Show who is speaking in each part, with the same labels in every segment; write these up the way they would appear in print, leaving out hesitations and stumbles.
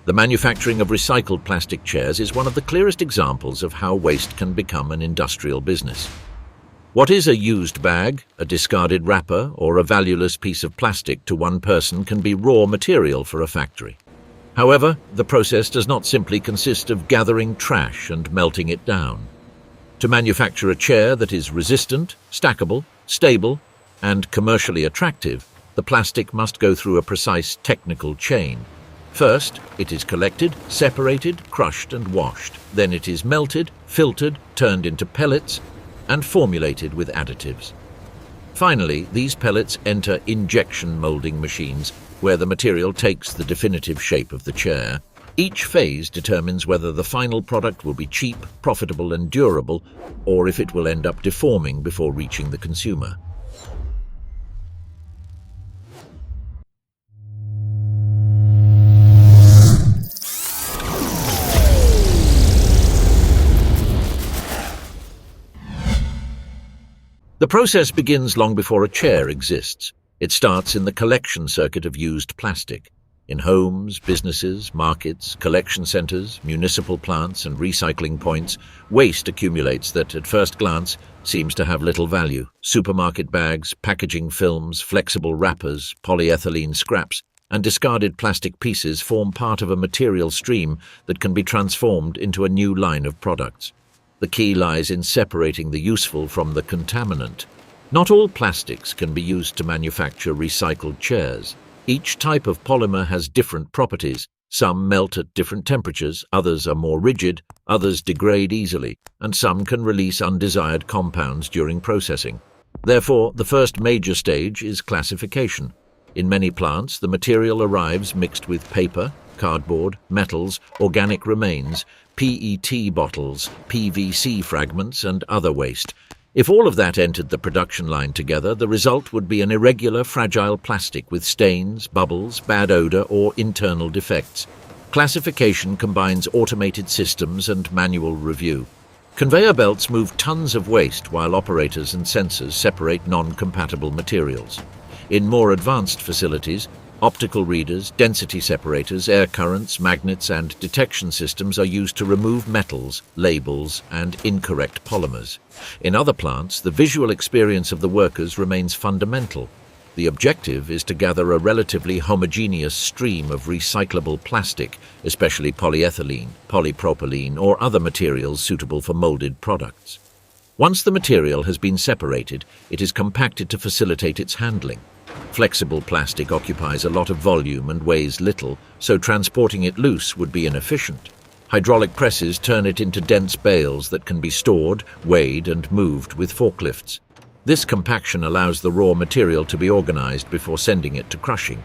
Speaker 1: The manufacturing of recycled plastic chairs is one of the clearest examples of how waste can become an industrial business. What is a used bag, a discarded wrapper, or a valueless piece of plastic to one person can be raw material for a factory. However, the process does not simply consist of gathering trash and melting it down. To manufacture a chair that is resistant, stackable, stable, and commercially attractive, the plastic must go through a precise technical chain. First, it is collected, separated, crushed, and washed. Then it is melted, filtered, turned into pellets, and formulated with additives. Finally, these pellets enter injection molding machines, where the material takes the definitive shape of the chair. Each phase determines whether the final product will be cheap, profitable, and durable, or if it will end up deforming before reaching the consumer. The process begins long before a chair exists. It starts in the collection circuit of used plastic. In homes, businesses, markets, collection centers, municipal plants, and recycling points, waste accumulates that, at first glance, seems to have little value. Supermarket bags, packaging films, flexible wrappers, polyethylene scraps, and discarded plastic pieces form part of a material stream that can be transformed into a new line of products. The key lies in separating the useful from the contaminant. Not all plastics can be used to manufacture recycled chairs. Each type of polymer has different properties. Some melt at different temperatures, others are more rigid, others degrade easily, and some can release undesired compounds during processing. Therefore, the first major stage is classification. In many plants, the material arrives mixed with paper, cardboard, metals, organic remains, PET bottles, PVC fragments, and other waste. If all of that entered the production line together, the result would be an irregular, fragile plastic with stains, bubbles, bad odor, or internal defects. Classification combines automated systems and manual review. Conveyor belts move tons of waste while operators and sensors separate non-compatible materials. In more advanced facilities, optical readers, density separators, air currents, magnets, and detection systems are used to remove metals, labels, and incorrect polymers. In other plants, the visual experience of the workers remains fundamental. The objective is to gather a relatively homogeneous stream of recyclable plastic, especially polyethylene, polypropylene, or other materials suitable for molded products. Once the material has been separated, it is compacted to facilitate its handling. Flexible plastic occupies a lot of volume and weighs little, so transporting it loose would be inefficient. Hydraulic presses turn it into dense bales that can be stored, weighed, and moved with forklifts. This compaction allows the raw material to be organized before sending it to crushing.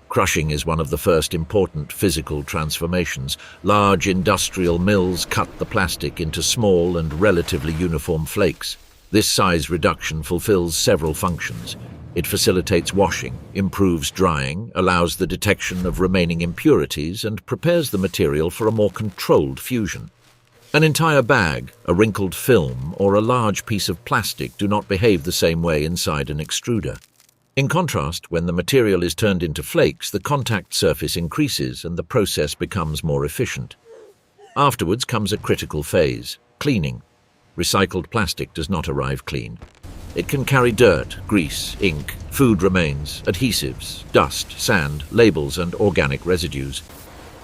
Speaker 1: Crushing is one of the first important physical transformations. Large industrial mills cut the plastic into small and relatively uniform flakes. This size reduction fulfills several functions. It facilitates washing, improves drying, allows the detection of remaining impurities, and prepares the material for a more controlled fusion. An entire bag, a wrinkled film, or a large piece of plastic do not behave the same way inside an extruder. In contrast, when the material is turned into flakes, the contact surface increases and the process becomes more efficient. Afterwards comes a critical phase, cleaning. Recycled plastic does not arrive clean. It can carry dirt, grease, ink, food remains, adhesives, dust, sand, labels, and organic residues.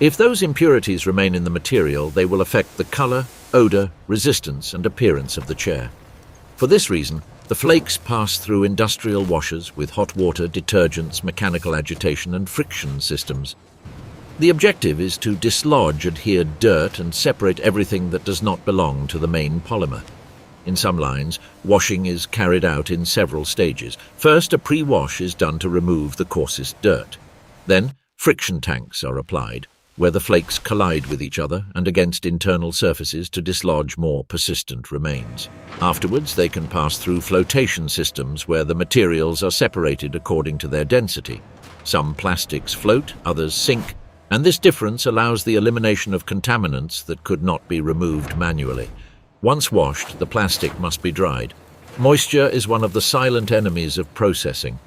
Speaker 1: If those impurities remain in the material, they will affect the color, odor, resistance, and appearance of the chair. For this reason, the flakes pass through industrial washers with hot water, detergents, mechanical agitation, and friction systems. The objective is to dislodge adhered dirt and separate everything that does not belong to the main polymer. In some lines, washing is carried out in several stages. First, a pre-wash is done to remove the coarsest dirt. Then, friction tanks are applied, where the flakes collide with each other and against internal surfaces to dislodge more persistent remains. Afterwards, they can pass through flotation systems where the materials are separated according to their density. Some plastics float, others sink, and this difference allows the elimination of contaminants that could not be removed manually. Once washed, the plastic must be dried. Moisture is one of the silent enemies of processing.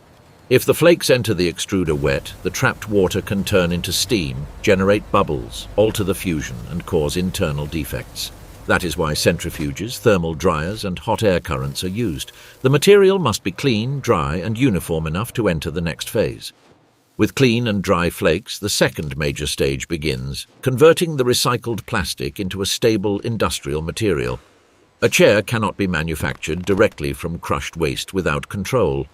Speaker 1: If the flakes enter the extruder wet, the trapped water can turn into steam, generate bubbles, alter the fusion, and cause internal defects. That is why centrifuges, thermal dryers, and hot air currents are used. The material must be clean, dry, and uniform enough to enter the next phase. With clean and dry flakes, the second major stage begins, converting the recycled plastic into a stable industrial material. A chair cannot be manufactured directly from crushed waste without control.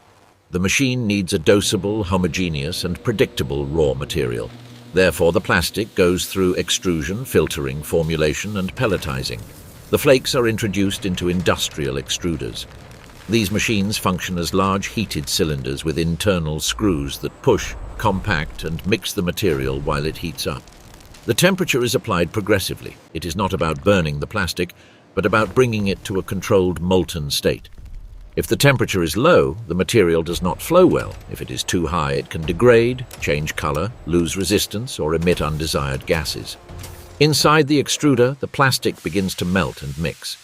Speaker 1: The machine needs a dosable, homogeneous, and predictable raw material. Therefore, the plastic goes through extrusion, filtering, formulation, and pelletizing. The flakes are introduced into industrial extruders. These machines function as large heated cylinders with internal screws that push, compact, and mix the material while it heats up. The temperature is applied progressively. It is not about burning the plastic, but about bringing it to a controlled molten state. If the temperature is low, the material does not flow well. If it is too high, it can degrade, change color, lose resistance, or emit undesired gases. Inside the extruder, the plastic begins to melt and mix.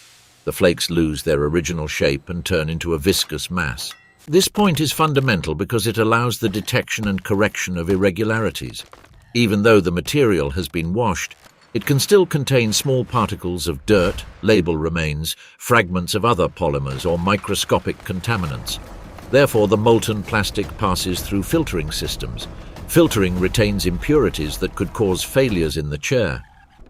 Speaker 1: The flakes lose their original shape and turn into a viscous mass. This point is fundamental because it allows the detection and correction of irregularities. Even though the material has been washed, it can still contain small particles of dirt, label remains, fragments of other polymers, or microscopic contaminants. Therefore, the molten plastic passes through filtering systems. Filtering retains impurities that could cause failures in the chair.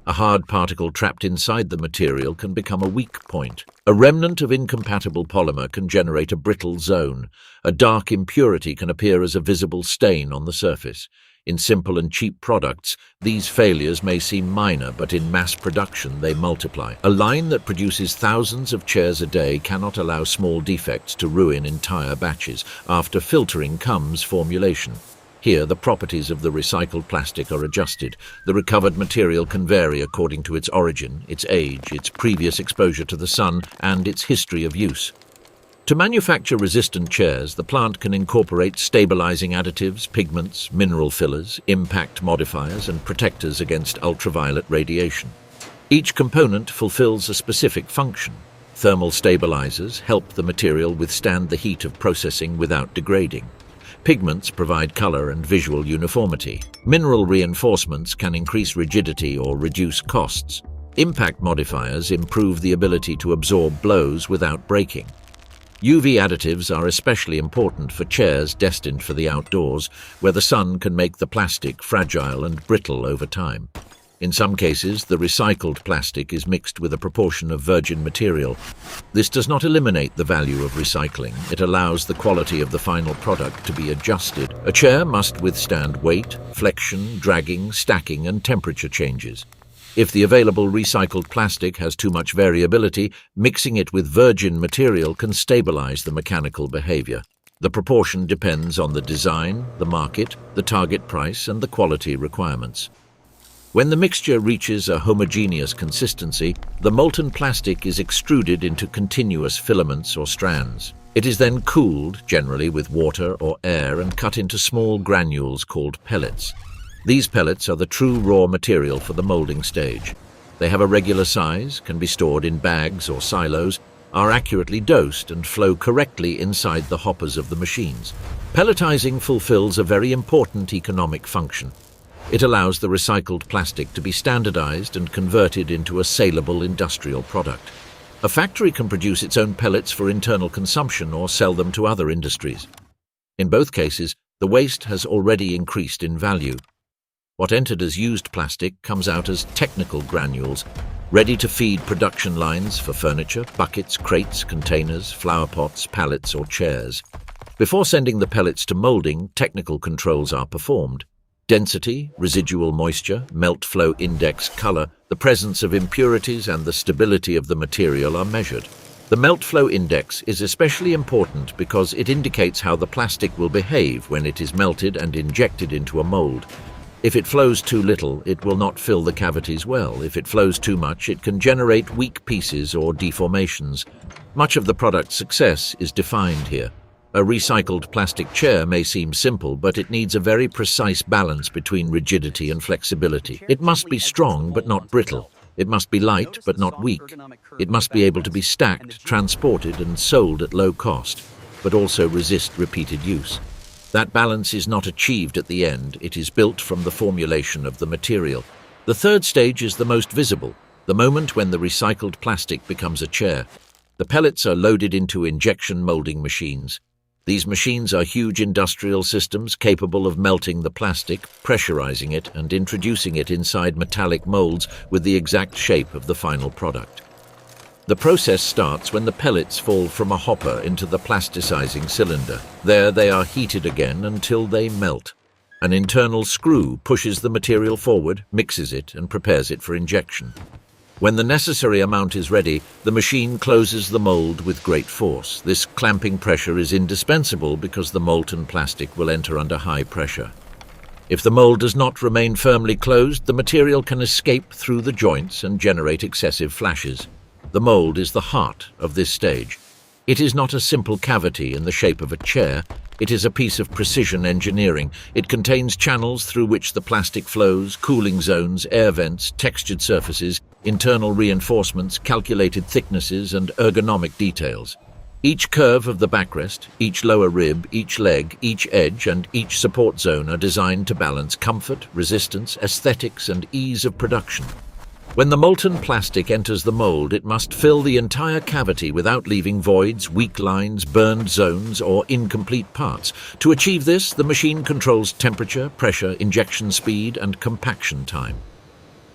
Speaker 1: A hard particle trapped inside the material can become a weak point. A remnant of incompatible polymer can generate a brittle zone. A dark impurity can appear as a visible stain on the surface. In simple and cheap products, these failures may seem minor, but in mass production they multiply. A line that produces thousands of chairs a day cannot allow small defects to ruin entire batches. After filtering comes formulation. Here, the properties of the recycled plastic are adjusted. The recovered material can vary according to its origin, its age, its previous exposure to the sun, and its history of use. To manufacture resistant chairs, the plant can incorporate stabilizing additives, pigments, mineral fillers, impact modifiers, and protectors against ultraviolet radiation. Each component fulfills a specific function. Thermal stabilizers help the material withstand the heat of processing without degrading. Pigments provide color and visual uniformity. Mineral reinforcements can increase rigidity or reduce costs. Impact modifiers improve the ability to absorb blows without breaking. UV additives are especially important for chairs destined for the outdoors, where the sun can make the plastic fragile and brittle over time. In some cases, the recycled plastic is mixed with a proportion of virgin material. This does not eliminate the value of recycling. It allows the quality of the final product to be adjusted. A chair must withstand weight, flexion, dragging, stacking, and temperature changes. If the available recycled plastic has too much variability, mixing it with virgin material can stabilize the mechanical behavior. The proportion depends on the design, the market, the target price, and the quality requirements. When the mixture reaches a homogeneous consistency, the molten plastic is extruded into continuous filaments or strands. It is then cooled, generally with water or air, and cut into small granules called pellets. These pellets are the true raw material for the molding stage. They have a regular size, can be stored in bags or silos, are accurately dosed, and flow correctly inside the hoppers of the machines. Pelletizing fulfills a very important economic function. It allows the recycled plastic to be standardized and converted into a saleable industrial product. A factory can produce its own pellets for internal consumption or sell them to other industries. In both cases, the waste has already increased in value. What entered as used plastic comes out as technical granules, ready to feed production lines for furniture, buckets, crates, containers, flower pots, pallets, or chairs. Before sending the pellets to molding, technical controls are performed. Density, residual moisture, melt flow index, color, the presence of impurities, and the stability of the material are measured. The melt flow index is especially important because it indicates how the plastic will behave when it is melted and injected into a mold. If it flows too little, it will not fill the cavities well. If it flows too much, it can generate weak pieces or deformations. Much of the product's success is defined here. A recycled plastic chair may seem simple, but it needs a very precise balance between rigidity and flexibility. It must be strong but not brittle. It must be light but not weak. It must be able to be stacked, transported, and sold at low cost, but also resist repeated use. That balance is not achieved at the end, it is built from the formulation of the material. The third stage is the most visible, the moment when the recycled plastic becomes a chair. The pellets are loaded into injection molding machines. These machines are huge industrial systems capable of melting the plastic, pressurizing it, and introducing it inside metallic molds with the exact shape of the final product. The process starts when the pellets fall from a hopper into the plasticizing cylinder. There they are heated again until they melt. An internal screw pushes the material forward, mixes it, and prepares it for injection. When the necessary amount is ready, the machine closes the mold with great force. This clamping pressure is indispensable because the molten plastic will enter under high pressure. If the mold does not remain firmly closed, the material can escape through the joints and generate excessive flashes. The mold is the heart of this stage. It is not a simple cavity in the shape of a chair. It is a piece of precision engineering. It contains channels through which the plastic flows, cooling zones, air vents, textured surfaces, internal reinforcements, calculated thicknesses, and ergonomic details. Each curve of the backrest, each lower rib, each leg, each edge, and each support zone are designed to balance comfort, resistance, aesthetics, and ease of production. When the molten plastic enters the mold, it must fill the entire cavity without leaving voids, weak lines, burned zones, or incomplete parts. To achieve this, the machine controls temperature, pressure, injection speed, and compaction time.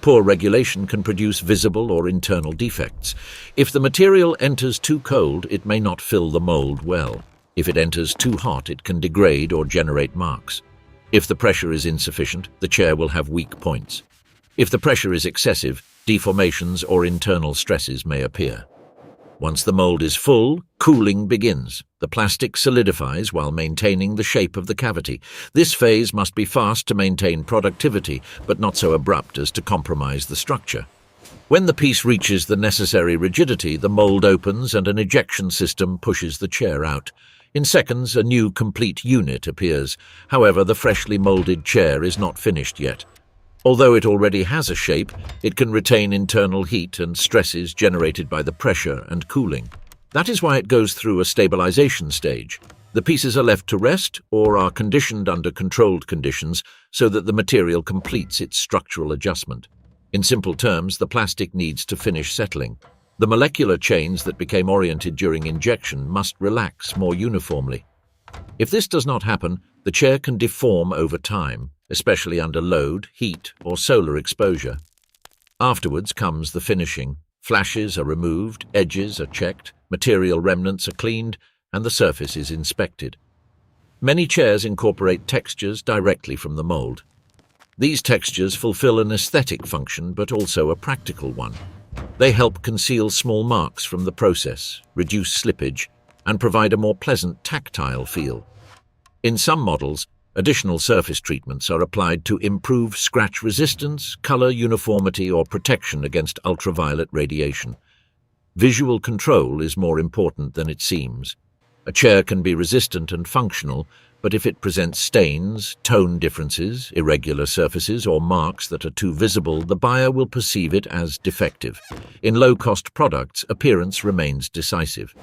Speaker 1: Poor regulation can produce visible or internal defects. If the material enters too cold, it may not fill the mold well. If it enters too hot, it can degrade or generate marks. If the pressure is insufficient, the chair will have weak points. If the pressure is excessive, deformations or internal stresses may appear. Once the mold is full, cooling begins. The plastic solidifies while maintaining the shape of the cavity. This phase must be fast to maintain productivity, but not so abrupt as to compromise the structure. When the piece reaches the necessary rigidity, the mold opens and an ejection system pushes the chair out. In seconds, a new complete unit appears. However, the freshly molded chair is not finished yet. Although it already has a shape, it can retain internal heat and stresses generated by the pressure and cooling. That is why it goes through a stabilization stage. The pieces are left to rest or are conditioned under controlled conditions so that the material completes its structural adjustment. In simple terms, the plastic needs to finish settling. The molecular chains that became oriented during injection must relax more uniformly. If this does not happen, the chair can deform over time, especially under load, heat, or solar exposure. Afterwards comes the finishing. Flashes are removed, edges are checked, material remnants are cleaned, and the surface is inspected. Many chairs incorporate textures directly from the mold. These textures fulfill an aesthetic function but also a practical one. They help conceal small marks from the process, reduce slippage, and provide a more pleasant tactile feel. In some models, additional surface treatments are applied to improve scratch resistance, color uniformity, or protection against ultraviolet radiation. Visual control is more important than it seems. A chair can be resistant and functional, but if it presents stains, tone differences, irregular surfaces, or marks that are too visible, the buyer will perceive it as defective. In low-cost products, appearance remains decisive.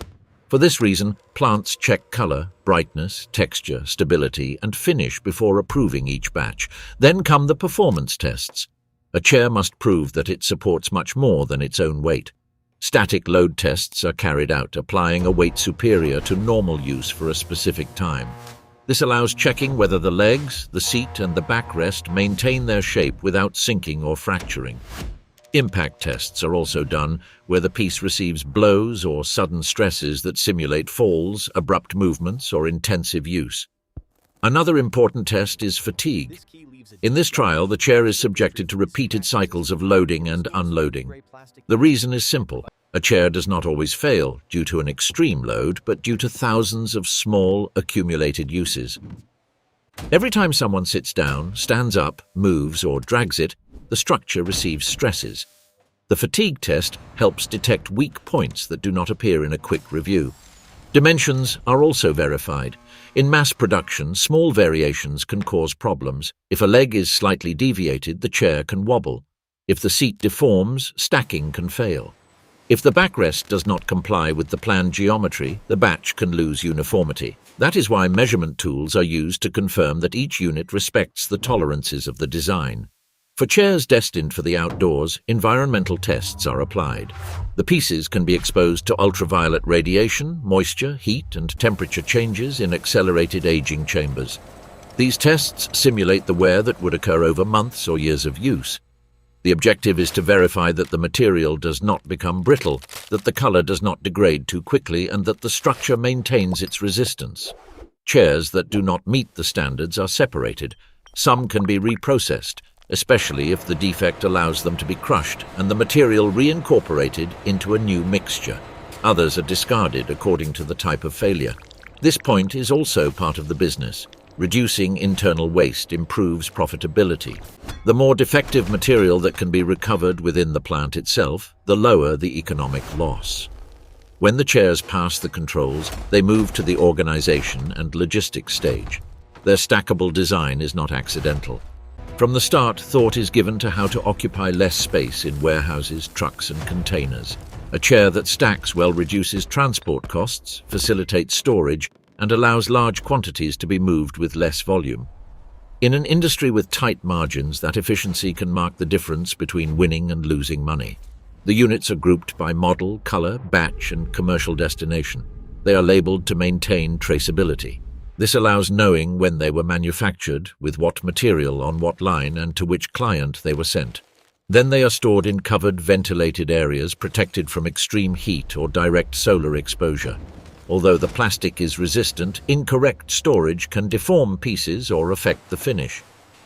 Speaker 1: For this reason, plants check color, brightness, texture, stability, and finish before approving each batch. Then come the performance tests. A chair must prove that it supports much more than its own weight. Static load tests are carried out, applying a weight superior to normal use for a specific time. This allows checking whether the legs, the seat, and the backrest maintain their shape without sinking or fracturing. Impact tests are also done, where the piece receives blows or sudden stresses that simulate falls, abrupt movements, or intensive use. Another important test is fatigue. In this trial, the chair is subjected to repeated cycles of loading and unloading. The reason is simple. A chair does not always fail due to an extreme load, but due to thousands of small, accumulated uses. Every time someone sits down, stands up, moves, or drags it, the structure receives stresses. The fatigue test helps detect weak points that do not appear in a quick review. Dimensions are also verified. In mass production, small variations can cause problems. If a leg is slightly deviated, the chair can wobble. If the seat deforms, stacking can fail. If the backrest does not comply with the planned geometry, the batch can lose uniformity. That is why measurement tools are used to confirm that each unit respects the tolerances of the design. For chairs destined for the outdoors, environmental tests are applied. The pieces can be exposed to ultraviolet radiation, moisture, heat, and temperature changes in accelerated aging chambers. These tests simulate the wear that would occur over months or years of use. The objective is to verify that the material does not become brittle, that the color does not degrade too quickly, and that the structure maintains its resistance. Chairs that do not meet the standards are separated. Some can be reprocessed, especially if the defect allows them to be crushed and the material reincorporated into a new mixture. Others are discarded according to the type of failure. This point is also part of the business. Reducing internal waste improves profitability. The more defective material that can be recovered within the plant itself, the lower the economic loss. When the chairs pass the controls, they move to the organization and logistics stage. Their stackable design is not accidental. From the start, thought is given to how to occupy less space in warehouses, trucks, and containers. A chair that stacks well reduces transport costs, facilitates storage, and allows large quantities to be moved with less volume. In an industry with tight margins, that efficiency can mark the difference between winning and losing money. The units are grouped by model, color, batch, and commercial destination. They are labeled to maintain traceability. This allows knowing when they were manufactured, with what material on what line, and to which client they were sent. Then they are stored in covered, ventilated areas protected from extreme heat or direct solar exposure. Although the plastic is resistant, incorrect storage can deform pieces or affect the finish.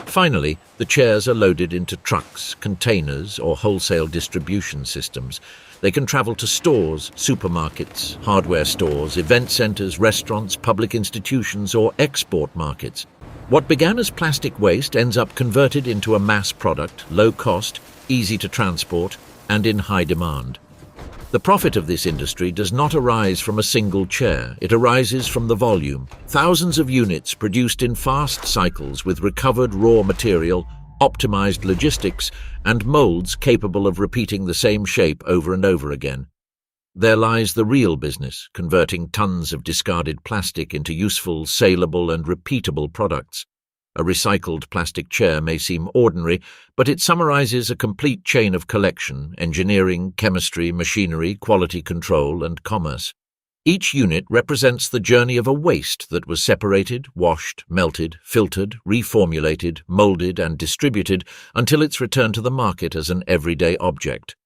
Speaker 1: Finally, the chairs are loaded into trucks, containers, or wholesale distribution systems. They can travel to stores, supermarkets, hardware stores, event centers, restaurants, public institutions, or export markets. What began as plastic waste ends up converted into a mass product, low cost, easy to transport, and in high demand. The profit of this industry does not arise from a single chair. It arises from the volume. Thousands of units produced in fast cycles with recovered raw material, optimized logistics, and molds capable of repeating the same shape over and over again. There lies the real business, converting tons of discarded plastic into useful, saleable, and repeatable products. A recycled plastic chair may seem ordinary, but it summarizes a complete chain of collection, engineering, chemistry, machinery, quality control, and commerce. Each unit represents the journey of a waste that was separated, washed, melted, filtered, reformulated, molded, and distributed until it's returned to the market as an everyday object.